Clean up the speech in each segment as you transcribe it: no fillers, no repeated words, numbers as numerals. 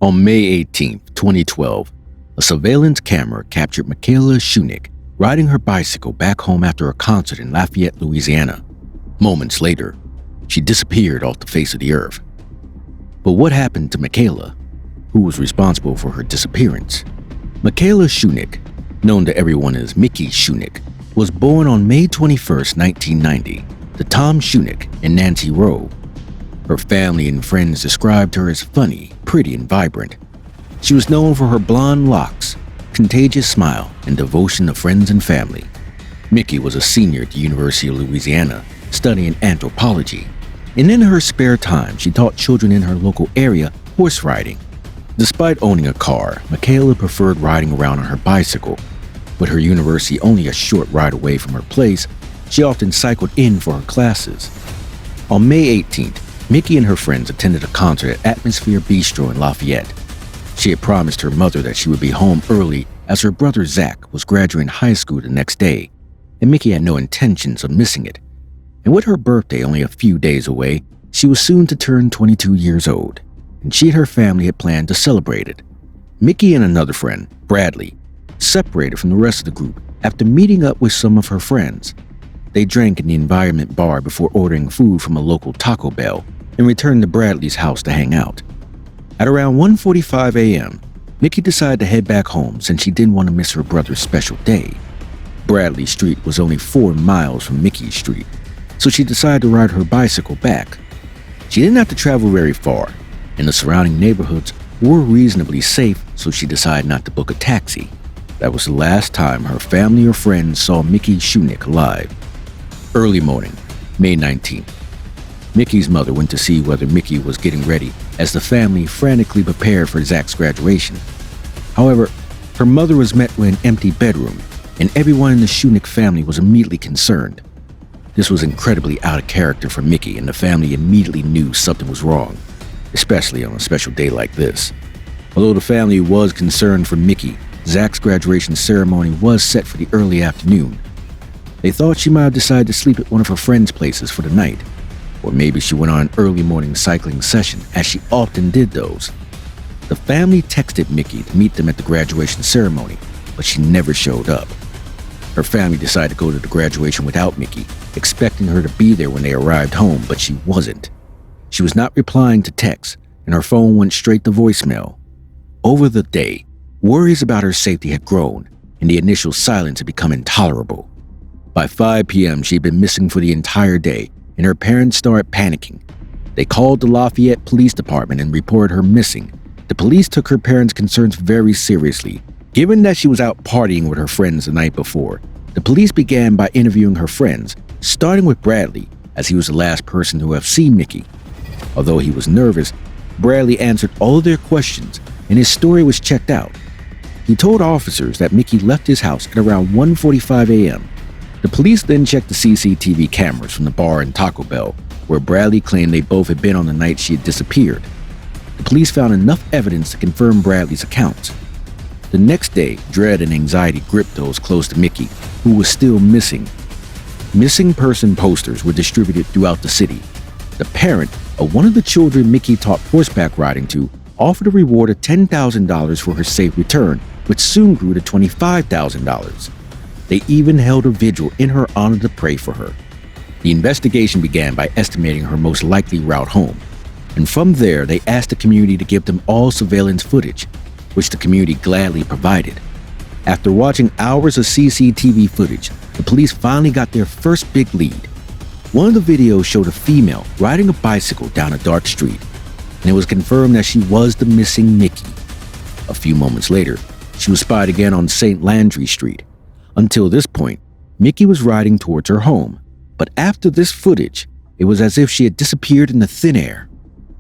On May 18, 2012, a surveillance camera captured Michaela Shunick riding her bicycle back home after a concert in Lafayette, Louisiana. Moments later, she disappeared off the face of the earth. But what happened to Michaela? Who was responsible for her disappearance? Michaela Shunick, known to everyone as Mickey Shunick, was born on May 21, 1990, to Tom Shunick and Nancy Rowe. Her family and friends described her as funny, pretty, and vibrant. She was known for her blonde locks, contagious smile, and devotion to friends and family. Mickey was a senior at the University of Louisiana, studying anthropology, and in her spare time, she taught children in her local area horse riding. Despite owning a car, Michaela preferred riding around on her bicycle. With her university only a short ride away from her place, she often cycled in for her classes. On May 18th, Mickey and her friends attended a concert at Atmosphere Bistro in Lafayette. She had promised her mother that she would be home early as her brother Zach was graduating high school the next day, and Mickey had no intentions of missing it. And with her birthday only a few days away, she was soon to turn 22 years old, and she and her family had planned to celebrate it. Mickey and another friend, Bradley, separated from the rest of the group after meeting up with some of her friends. They drank in the Environment Bar before ordering food from a local Taco Bell and returned to Bradley's house to hang out. At around 1:45 a.m., Mickey decided to head back home since she didn't want to miss her brother's special day. Bradley Street was only 4 miles from Mickey Street, so she decided to ride her bicycle back. She didn't have to travel very far, and the surrounding neighborhoods were reasonably safe, so she decided not to book a taxi. That was the last time her family or friends saw Mickey Shunick alive. Early morning, May 19th. Mickey's mother went to see whether Mickey was getting ready as the family frantically prepared for Zach's graduation. However, her mother was met with an empty bedroom, and everyone in the Shunick family was immediately concerned. This was incredibly out of character for Mickey, and the family immediately knew something was wrong, especially on a special day like this. Although the family was concerned for Mickey, Zach's graduation ceremony was set for the early afternoon. They thought she might have decided to sleep at one of her friends' places for the night, or maybe she went on an early morning cycling session, as she often did those. The family texted Mickey to meet them at the graduation ceremony, but she never showed up. Her family decided to go to the graduation without Mickey, expecting her to be there when they arrived home, but she wasn't. She was not replying to texts, and her phone went straight to voicemail. Over the day, worries about her safety had grown, and the initial silence had become intolerable. By 5 p.m., she had been missing for the entire day, and her parents started panicking. They called the Lafayette Police Department and reported her missing. The police took her parents' concerns very seriously. Given that she was out partying with her friends the night before, the police began by interviewing her friends, starting with Bradley, as he was the last person to have seen Mickey. Although he was nervous, Bradley answered all of their questions, and his story was checked out. He told officers that Mickey left his house at around 1:45 a.m. The police then checked the CCTV cameras from the bar and Taco Bell, where Bradley claimed they both had been on the night she had disappeared. The police found enough evidence to confirm Bradley's accounts. The next day, dread and anxiety gripped those close to Mickey, who was still missing. Missing person posters were distributed throughout the city. The parent of one of the children Mickey taught horseback riding to offered a reward of $10,000 for her safe return, which soon grew to $25,000. They even held a vigil in her honor to pray for her. The investigation began by estimating her most likely route home, and from there they asked the community to give them all surveillance footage, which the community gladly provided. After watching hours of CCTV footage, the police finally got their first big lead. One of the videos showed a female riding a bicycle down a dark street, and it was confirmed that she was the missing Mickey. A few moments later, she was spotted again on St. Landry Street. Until this point, Mickey was riding towards her home, but after this footage, it was as if she had disappeared in the thin air.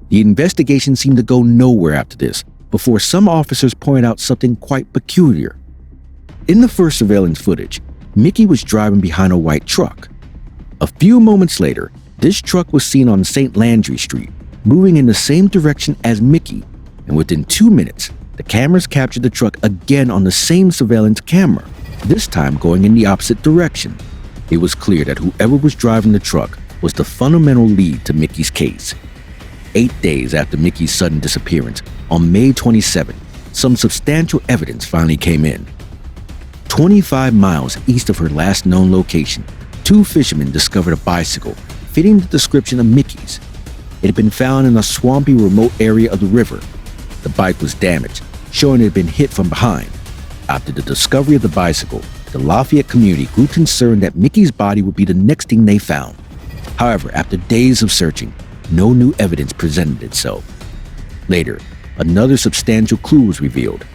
The investigation seemed to go nowhere after this, before some officers pointed out something quite peculiar. In the first surveillance footage, Mickey was driving behind a white truck. A few moments later, this truck was seen on St. Landry Street, moving in the same direction as Mickey, and within 2 minutes, the cameras captured the truck again on the same surveillance camera, this time going in the opposite direction. It was clear that whoever was driving the truck was the fundamental lead to Mickey's case. 8 days after Mickey's sudden disappearance, on May 27, some substantial evidence finally came in. 25 miles east of her last known location, 2 fishermen discovered a bicycle fitting the description of Mickey's. It had been found in a swampy, remote area of the river. The bike was damaged, showing it had been hit from behind. After the discovery of the bicycle, the Lafayette community grew concerned that Mickey's body would be the next thing they found. However, after days of searching, no new evidence presented itself. Later, another substantial clue was revealed.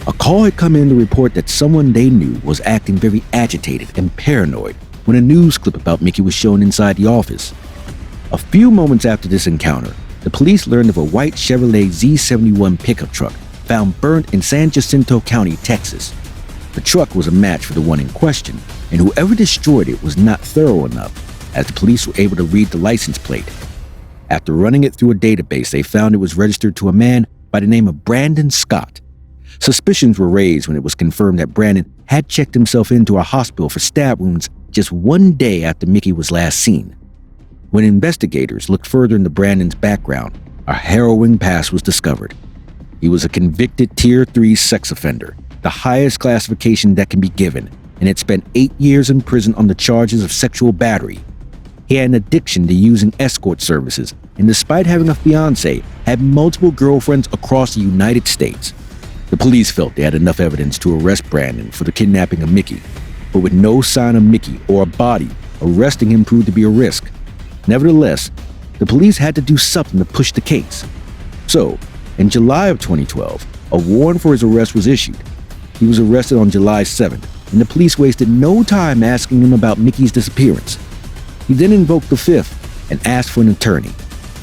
A call had come in to report that someone they knew was acting very agitated and paranoid when a news clip about Mickey was shown inside the office. A few moments after this encounter, the police learned of a white Chevrolet Z71 pickup truck found burnt in San Jacinto County, Texas. The truck was a match for the one in question, and whoever destroyed it was not thorough enough, as the police were able to read the license plate. After running it through a database, they found it was registered to a man by the name of Brandon Scott. Suspicions were raised when it was confirmed that Brandon had checked himself into a hospital for stab wounds just 1 day after Mickey was last seen. When investigators looked further into Brandon's background, a harrowing past was discovered. He was a convicted Tier 3 sex offender, the highest classification that can be given, and had spent 8 years in prison on the charges of sexual battery. He had an addiction to using escort services, and despite having a fiancée, had multiple girlfriends across the United States. The police felt they had enough evidence to arrest Brandon for the kidnapping of Mickey, but with no sign of Mickey or a body, arresting him proved to be a risk. Nevertheless, the police had to do something to push the case. So, in July of 2012, a warrant for his arrest was issued. He was arrested on July 7th, and the police wasted no time asking him about Mickey's disappearance. He then invoked the 5th and asked for an attorney.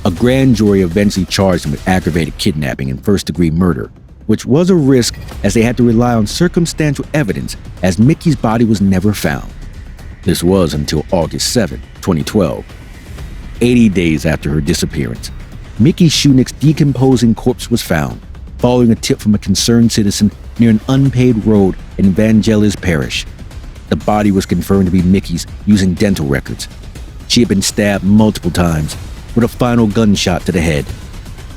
A grand jury eventually charged him with aggravated kidnapping and first-degree murder, which was a risk as they had to rely on circumstantial evidence as Mickey's body was never found. This was until August 7, 2012. 80 days after her disappearance, Mickey Shunick's decomposing corpse was found, following a tip from a concerned citizen near an unpaved road in Evangelis Parish. The body was confirmed to be Mickey's using dental records. She had been stabbed multiple times, with a final gunshot to the head.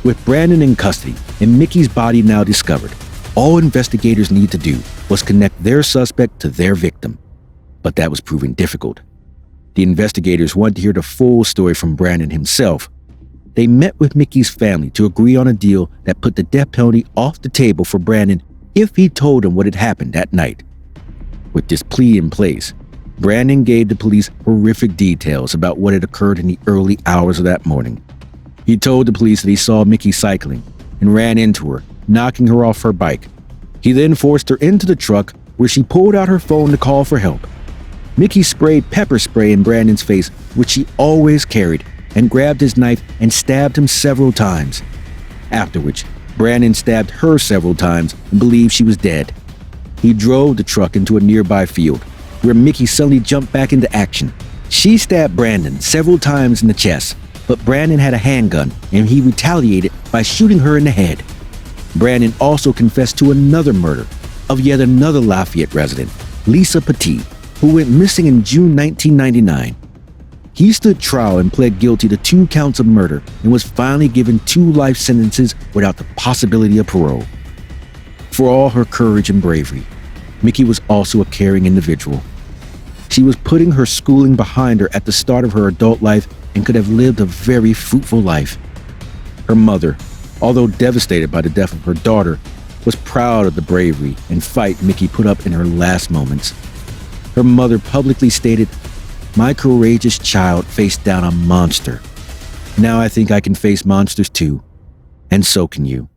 With Brandon in custody and Mickey's body now discovered, all investigators needed to do was connect their suspect to their victim. But that was proving difficult. The investigators wanted to hear the full story from Brandon himself. They met with Mickey's family to agree on a deal that put the death penalty off the table for Brandon if he told them what had happened that night. With this plea in place, Brandon gave the police horrific details about what had occurred in the early hours of that morning. He told the police that he saw Mickey cycling and ran into her, knocking her off her bike. He then forced her into the truck where she pulled out her phone to call for help. Mickey sprayed pepper spray in Brandon's face, which she always carried, and grabbed his knife and stabbed him several times. After which, Brandon stabbed her several times and believed she was dead. He drove the truck into a nearby field, where Mickey suddenly jumped back into action. She stabbed Brandon several times in the chest, but Brandon had a handgun and he retaliated by shooting her in the head. Brandon also confessed to another murder of yet another Lafayette resident, Lisa Petit, who went missing in June 1999. He stood trial and pled guilty to 2 counts of murder and was finally given 2 life sentences without the possibility of parole. For all her courage and bravery, Mickey was also a caring individual. She was putting her schooling behind her at the start of her adult life and could have lived a very fruitful life. Her mother, although devastated by the death of her daughter, was proud of the bravery and fight Mickey put up in her last moments. Her mother publicly stated, "My courageous child faced down a monster. Now I think I can face monsters too, and so can you."